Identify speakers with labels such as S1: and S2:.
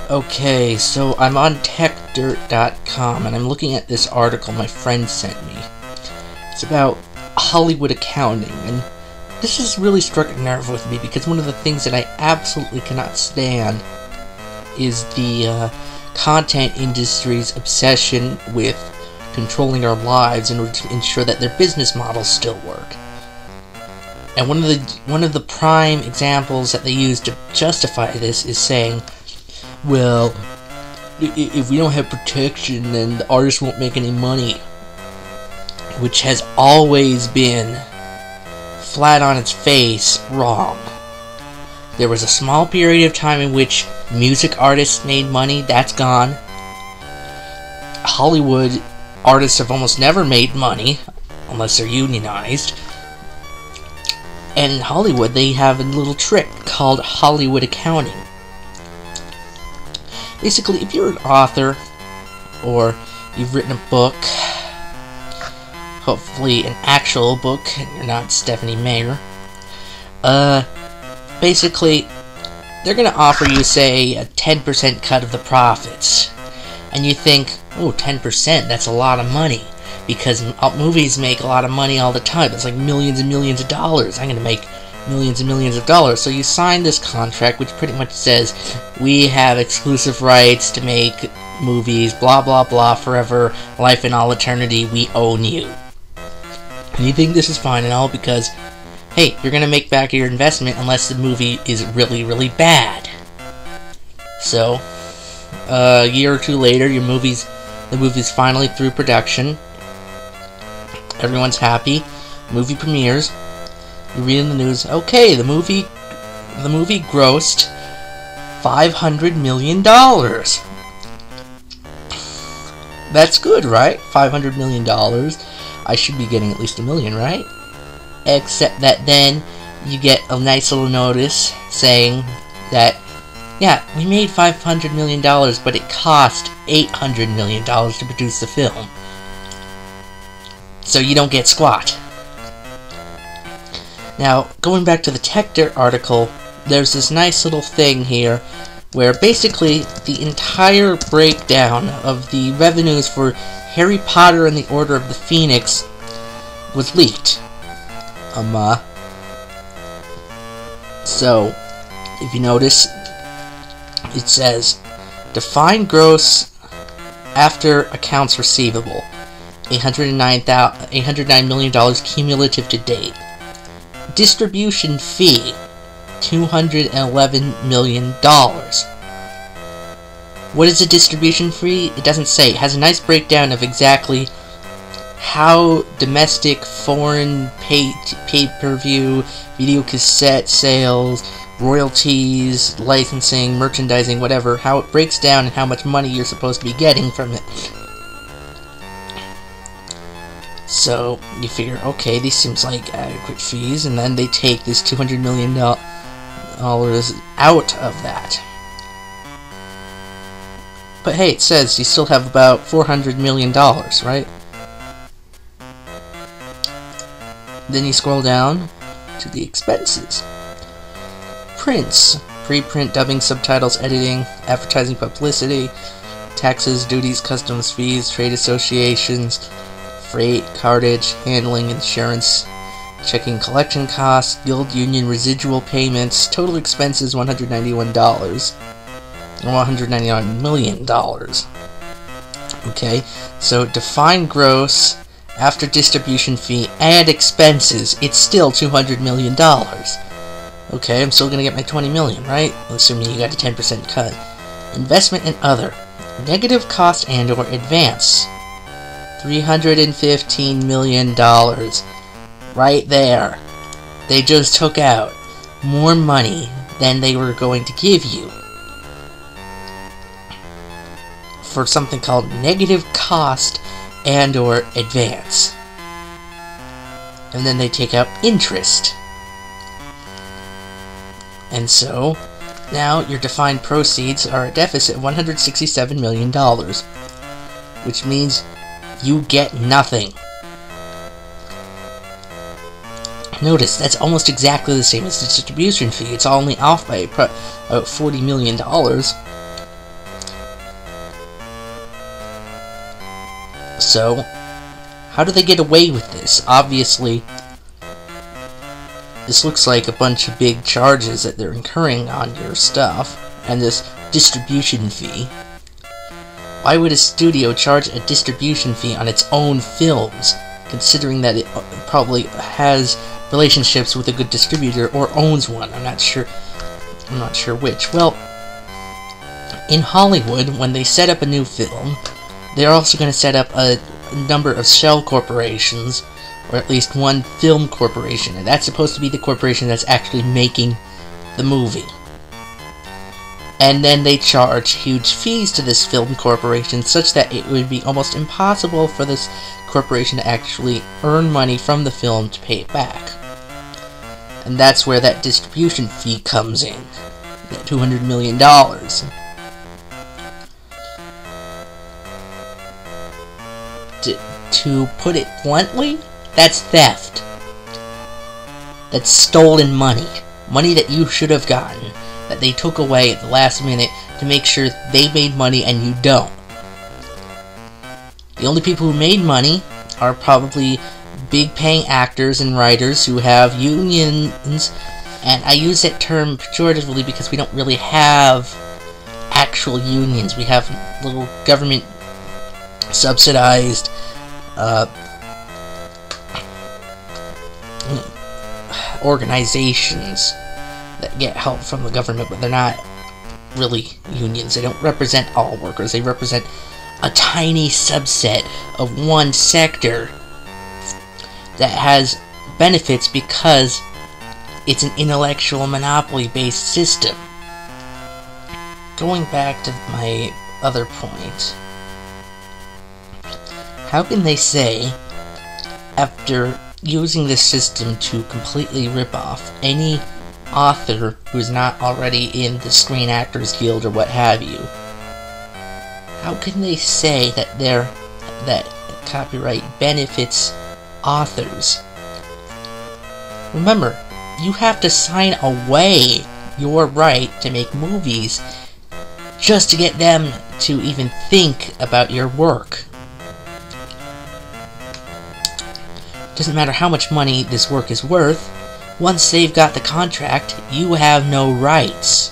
S1: Okay, so I'm on techdirt.com and I'm looking at this article my friend sent me. It's about Hollywood accounting, and this has really struck a nerve with me because one of the things that I absolutely cannot stand is the content industry's obsession with controlling our lives in order to ensure that their business models still work. And one of the prime examples that they use to justify this is saying, well, if we don't have protection, then the artist won't make any money. Which has always been, flat on its face, wrong. There was a small period of time in which music artists made money. That's gone. Hollywood artists have almost never made money, unless they're unionized. And in Hollywood, they have a little trick called Hollywood accounting. Basically, if you're an author, or you've written a book, hopefully an actual book, and you're not Stephanie Meyer, basically, they're going to offer you, say, a 10% cut of the profits. And you think, oh, 10%, that's a lot of money. Because movies make a lot of money all the time. It's like millions and millions of dollars. I'm going to make millions and millions of dollars. So you sign this contract, which pretty much says, we have exclusive rights to make movies, blah, blah, blah, forever, life and all eternity, we own you. And you think this is fine and all because, hey, you're going to make back your investment unless the movie is really, really bad. So, a year or two later, the movie's finally through production. Everyone's happy. Movie premieres. You read in the news, okay, the movie grossed $500 million. That's good, right? $500 million. I should be getting at least $1 million, right? Except that then you get a nice little notice saying that, yeah, we made $500 million, but it cost $800 million to produce the film. So you don't get squat. Now, going back to the TechDirt article, there's this nice little thing here where basically the entire breakdown of the revenues for Harry Potter and the Order of the Phoenix was leaked. So, if you notice, it says, define gross after accounts receivable. $809 million cumulative to date. Distribution fee, $211 million. What is a distribution fee? It doesn't say. It has a nice breakdown of exactly how domestic, foreign, pay-per-view, video cassette sales, royalties, licensing, merchandising, whatever, how it breaks down and how much money you're supposed to be getting from it. So, you figure, okay, these seems like adequate fees, and then they take this $200 million out of that. But hey, it says you still have about $400 million, right? Then you scroll down to the expenses. Prints, preprint, dubbing, subtitles, editing, advertising, publicity, taxes, duties, customs, fees, trade associations, freight, cartage, handling, insurance, checking collection costs, guild union residual payments, total expenses $191, or $199 million. Okay, so define gross after distribution fee and expenses, it's still $200 million. Okay, I'm still gonna get my $20 million, right? Assuming you got a 10% cut. Investment and other. Negative cost and or advance. $315 million. Right there. They just took out more money than they were going to give you for something called negative cost and or advance. And then they take out interest. And so, now your defined proceeds are a deficit of $167 million. Which means you get nothing. Notice, that's almost exactly the same as the distribution fee. It's only off by about $40 million. So, how do they get away with this? Obviously, this looks like a bunch of big charges that they're incurring on your stuff, and this distribution fee. Why would a studio charge a distribution fee on its own films, considering that it probably has relationships with a good distributor or owns one? I'm not sure which. Well, in Hollywood, when they set up a new film, they're also going to set up a number of shell corporations, or at least one film corporation, and that's supposed to be the corporation that's actually making the movie. And then they charge huge fees to this film corporation, such that it would be almost impossible for this corporation to actually earn money from the film to pay it back. And that's where that distribution fee comes in, that $200 million. To put it bluntly, that's theft. That's stolen money. Money that you should have gotten, that they took away at the last minute to make sure they made money and you don't. The only people who made money are probably big paying actors and writers who have unions, and I use that term pejoratively because we don't really have actual unions. We have little government subsidized organizations that get help from the government, but they're not really unions. They don't represent all workers. They represent a tiny subset of one sector that has benefits because it's an intellectual monopoly-based system. Going back to my other point, how can they say, after using this system to completely rip off any author who's not already in the Screen Actors Guild or what have you, how can they say that that copyright benefits authors? Remember, you have to sign away your right to make movies just to get them to even think about your work. Doesn't matter how much money this work is worth, once they've got the contract, you have no rights.